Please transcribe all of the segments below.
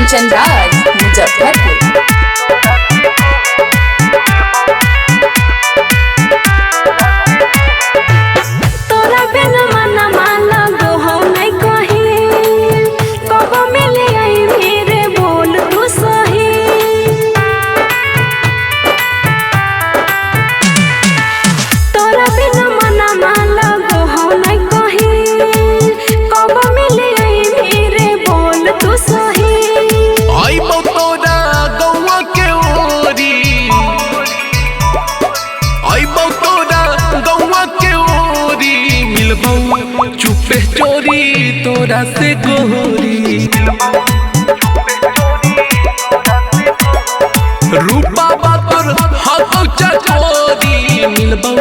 कंचन राज मुजफ्फरपुर। चुपे चोरी तोरा से गोरी रूपा बातुर हाथों चकोरी मिलबो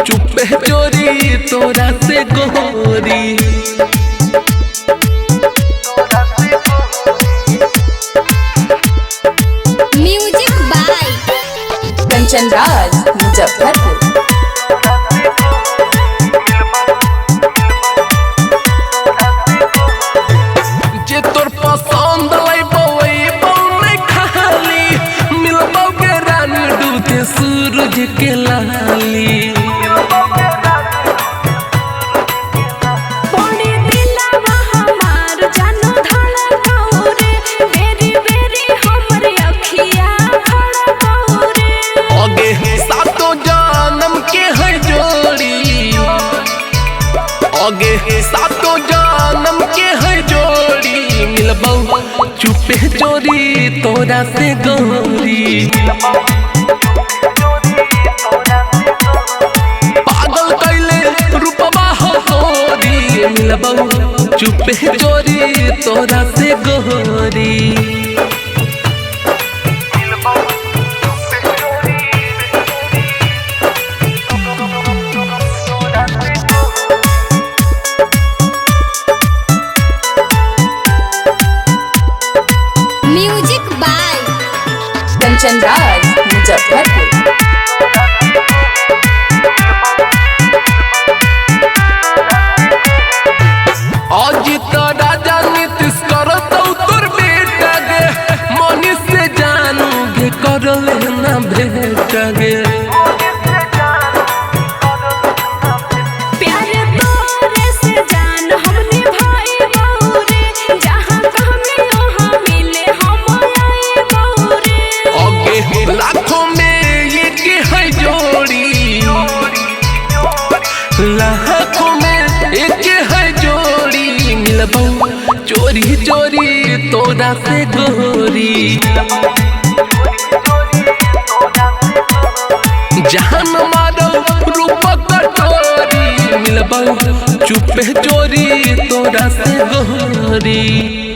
चुपे चोरी तोरा से गोरी। Music by Kanchan Raj Muzaffarpur. सूरज के लाली आगे सातों जन्म के है जोड़ी आगे सातों जन्म के है जोड़ी मिलबो चुपे चोरी तोरा से गोरी। मिलबो चुपे चोरी तोरा से गोरी। Music by Kanchan Raj Muzaffarpur. आज तो राजा नीतीश करतो तोर बेटा गे मनी से जानू गे कर लेना भेट गे। लाखों में एक है जोड़ी लाखों में एक है जोड़ी मिलबो चोरी चोरी तोरा से गोरी। जान मारो रूप कटोरी मिलबो चुपे चोरी तोरा से गोरी।